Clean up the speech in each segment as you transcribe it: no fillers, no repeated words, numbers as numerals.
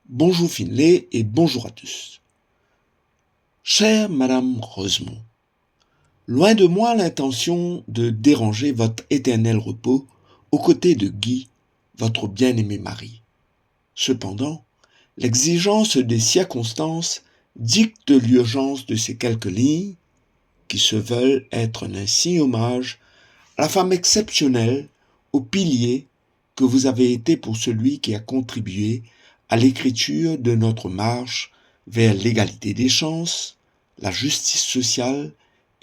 Bonjour Finlay et bonjour à tous. Chère Madame Rosemont, loin de moi l'intention de déranger votre éternel repos aux côtés de Guy, votre bien-aimé mari. Cependant, l'exigence des circonstances dicte l'urgence de ces quelques lignes qui se veulent être un insigne hommage à la femme exceptionnelle, au pilier que vous avez été pour celui qui a contribué à l'écriture de notre marche vers l'égalité des chances, la justice sociale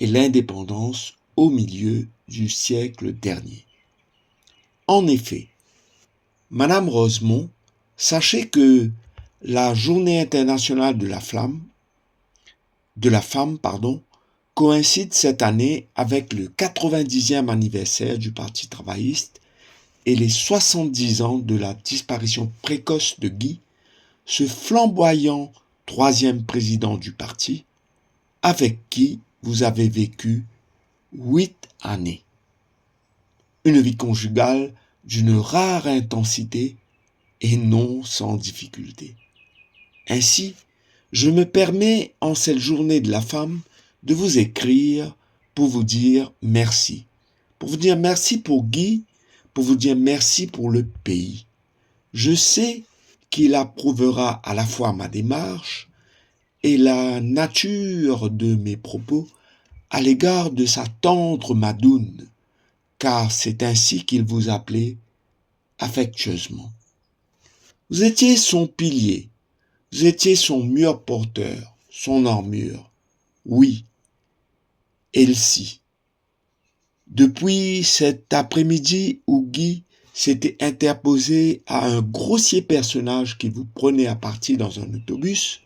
et l'indépendance au milieu du siècle dernier. En effet, Madame Rosemont, sachez que la Journée internationale de la femme, coïncide cette année avec le 90e anniversaire du Parti travailliste et les 70 ans de la disparition précoce de Guy, ce flamboyant troisième président du parti, avec qui vous avez vécu 8 années. Une vie conjugale d'une rare intensité et non sans difficulté. Ainsi, je me permets en cette journée de la femme de vous écrire pour vous dire merci. Pour vous dire merci pour Guy, pour vous dire merci pour le pays. Je sais qu'il approuvera à la fois ma démarche et la nature de mes propos à l'égard de sa tendre Madoune, car c'est ainsi qu'il vous appelait affectueusement. Vous étiez son pilier, vous étiez son mur porteur, son armure. Oui, Elsie. Depuis cet après-midi où Guy s'était interposé à un grossier personnage qui vous prenait à partie dans un autobus,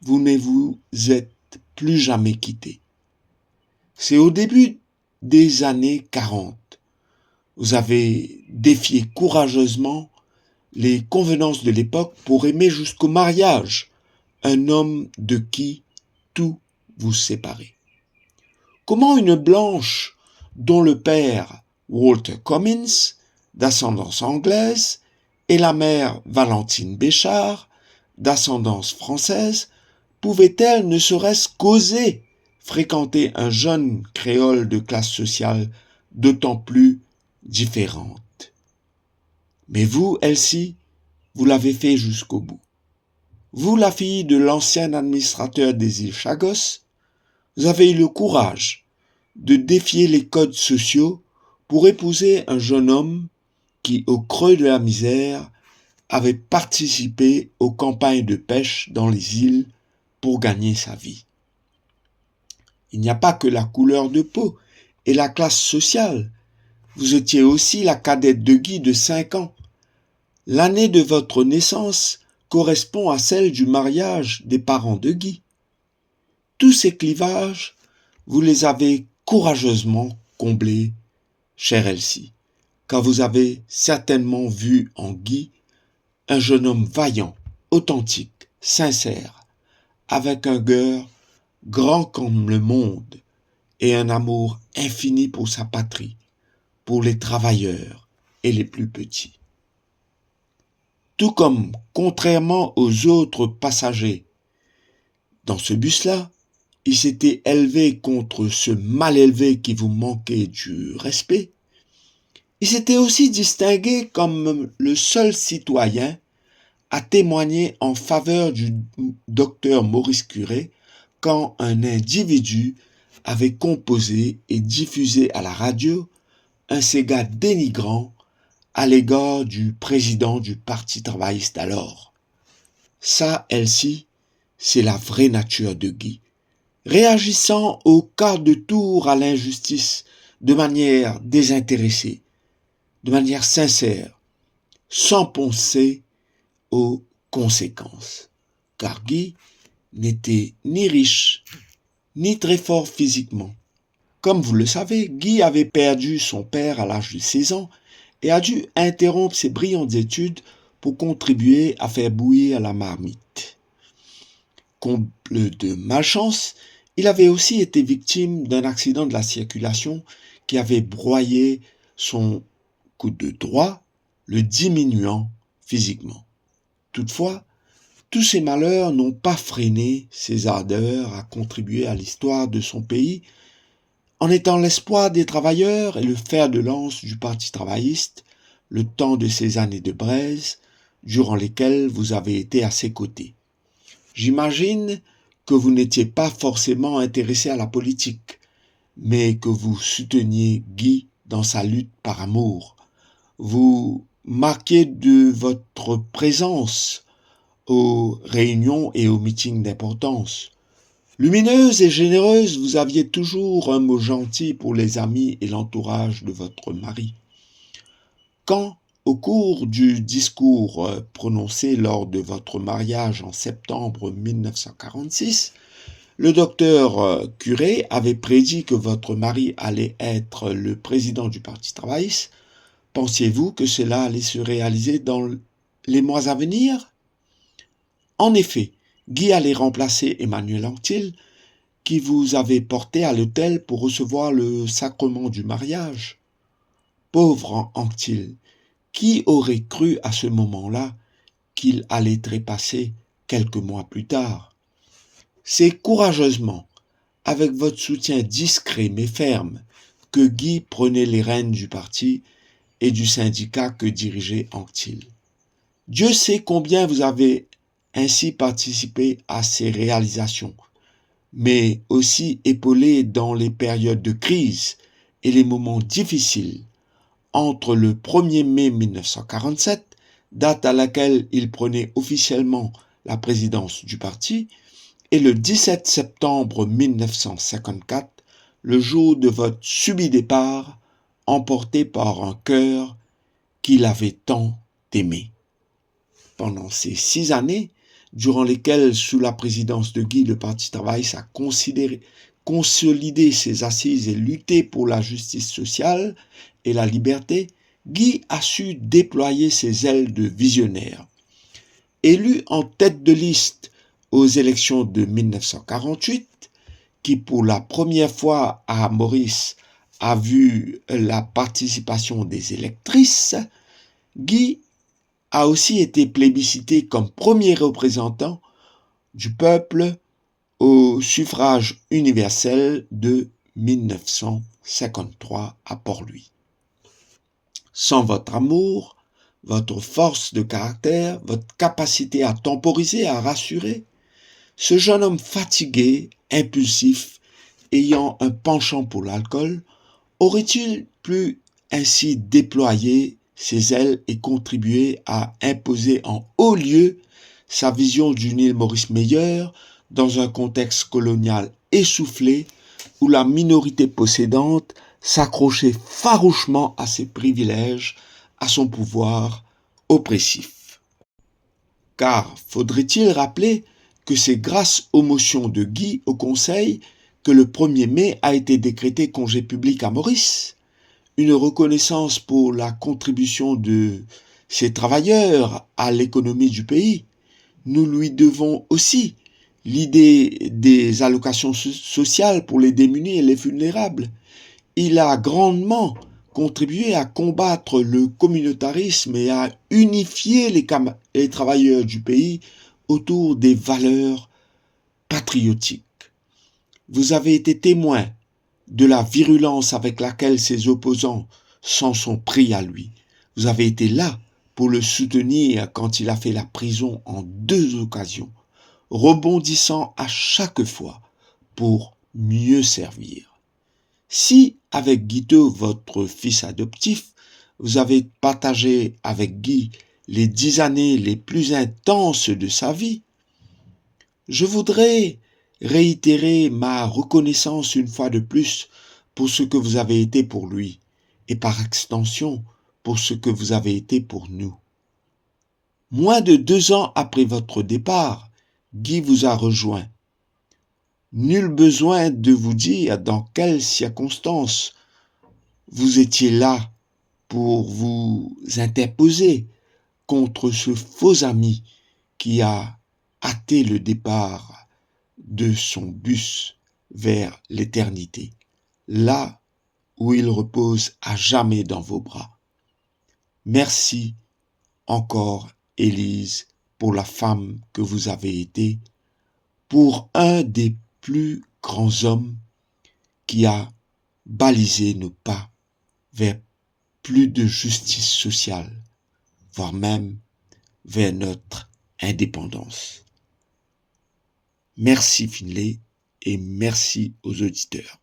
vous ne vous êtes plus jamais quittés. C'est au début des années 40. Vous avez défié courageusement les convenances de l'époque pour aimer jusqu'au mariage un homme de qui tout vous séparait. Comment une blanche dont le père, Walter Cummins, d'ascendance anglaise, et la mère, Valentine Béchard, d'ascendance française, pouvait-elle ne serait-ce qu'oser fréquenter un jeune créole de classe sociale d'autant plus différente? Mais vous, Elsie, vous l'avez fait jusqu'au bout. Vous, la fille de l'ancien administrateur des îles Chagos, vous avez eu le courage de défier les codes sociaux pour épouser un jeune homme qui, au creux de la misère, avait participé aux campagnes de pêche dans les îles pour gagner sa vie. Il n'y a pas que la couleur de peau et la classe sociale. Vous étiez aussi la cadette de Guy de 5 ans. L'année de votre naissance correspond à celle du mariage des parents de Guy. Tous ces clivages, vous les avez courageusement comblés, chère Elsie, car vous avez certainement vu en Guy un jeune homme vaillant, authentique, sincère, avec un cœur grand comme le monde et un amour infini pour sa patrie, pour les travailleurs et les plus petits. Tout comme, contrairement aux autres passagers, dans ce bus-là, il s'était élevé contre ce mal élevé qui vous manquait du respect. Il s'était aussi distingué comme le seul citoyen à témoigner en faveur du docteur Maurice Curé quand un individu avait composé et diffusé à la radio un ségat dénigrant à l'égard du président du Parti travailliste alors. Ça, Elsie, c'est la vraie nature de Guy. Réagissant au quart de tour à l'injustice de manière désintéressée, de manière sincère, sans penser aux conséquences. Car Guy n'était ni riche, ni très fort physiquement. Comme vous le savez, Guy avait perdu son père à l'âge de 16 ans et a dû interrompre ses brillantes études pour contribuer à faire bouillir la marmite. Comble de malchance, il avait aussi été victime d'un accident de la circulation qui avait broyé son coude droit, le diminuant physiquement. Toutefois, tous ces malheurs n'ont pas freiné ses ardeurs à contribuer à l'histoire de son pays en étant l'espoir des travailleurs et le fer de lance du Parti travailliste le temps de ces années de braise durant lesquelles vous avez été à ses côtés. J'imagine que vous n'étiez pas forcément intéressé à la politique, mais que vous souteniez Guy dans sa lutte par amour. Vous marquiez de votre présence aux réunions et aux meetings d'importance. Lumineuse et généreuse, vous aviez toujours un mot gentil pour les amis et l'entourage de votre mari. Quand, au cours du discours prononcé lors de votre mariage en septembre 1946, le docteur Curé avait prédit que votre mari allait être le président du Parti travailliste, pensiez-vous que cela allait se réaliser dans les mois à venir? En effet, Guy allait remplacer Emmanuel Anctil, qui vous avait porté à l'autel pour recevoir le sacrement du mariage. Pauvre Anctil, qui aurait cru à ce moment-là qu'il allait trépasser quelques mois plus tard? C'est courageusement, avec votre soutien discret mais ferme, que Guy prenait les rênes du parti et du syndicat que dirigeait Anctil. Dieu sait combien vous avez ainsi participé à ces réalisations, mais aussi épaulé dans les périodes de crise et les moments difficiles. Entre le 1er mai 1947, date à laquelle il prenait officiellement la présidence du parti, et le 17 septembre 1954, le jour de votre subit départ, emporté par un cœur qu'il avait tant aimé. Pendant ces 6 années, durant lesquelles, sous la présidence de Guy, le Parti travailliste a consolidé ses assises et lutté pour la justice sociale et la liberté, Guy a su déployer ses ailes de visionnaire. Élu en tête de liste aux élections de 1948, qui pour la première fois à Maurice a vu la participation des électrices, Guy a aussi été plébiscité comme premier représentant du peuple au suffrage universel de 1953 à Port-Louis. Sans votre amour, votre force de caractère, votre capacité à temporiser, à rassurer, ce jeune homme fatigué, impulsif, ayant un penchant pour l'alcool, aurait-il pu ainsi déployer ses ailes et contribuer à imposer en haut lieu sa vision d'une île Maurice meilleure dans un contexte colonial essoufflé où la minorité possédante s'accrochait farouchement à ses privilèges, à son pouvoir oppressif. Car faudrait-il rappeler que c'est grâce aux motions de Guy au Conseil que le 1er mai a été décrété congé public à Maurice, une reconnaissance pour la contribution de ces travailleurs à l'économie du pays. Nous lui devons aussi l'idée des allocations sociales pour les démunis et les vulnérables. Il a grandement contribué à combattre le communautarisme et à unifier les travailleurs du pays autour des valeurs patriotiques. Vous avez été témoin de la virulence avec laquelle ses opposants s'en sont pris à lui. Vous avez été là pour le soutenir quand il a fait la prison en 2 occasions, rebondissant à chaque fois pour mieux servir. Si, avec Guiteau, votre fils adoptif, vous avez partagé avec Guy les 10 années les plus intenses de sa vie, je voudrais réitérer ma reconnaissance une fois de plus pour ce que vous avez été pour lui et par extension pour ce que vous avez été pour nous. Moins de 2 ans après votre départ, Guy vous a rejoint. Nul besoin de vous dire dans quelles circonstances vous étiez là pour vous interposer contre ce faux ami qui a hâté le départ de son bus vers l'éternité, là où il repose à jamais dans vos bras. Merci encore, Élise, pour la femme que vous avez été, pour un des plus grands hommes qui a balisé nos pas vers plus de justice sociale, voire même vers notre indépendance. Merci Finlay et merci aux auditeurs.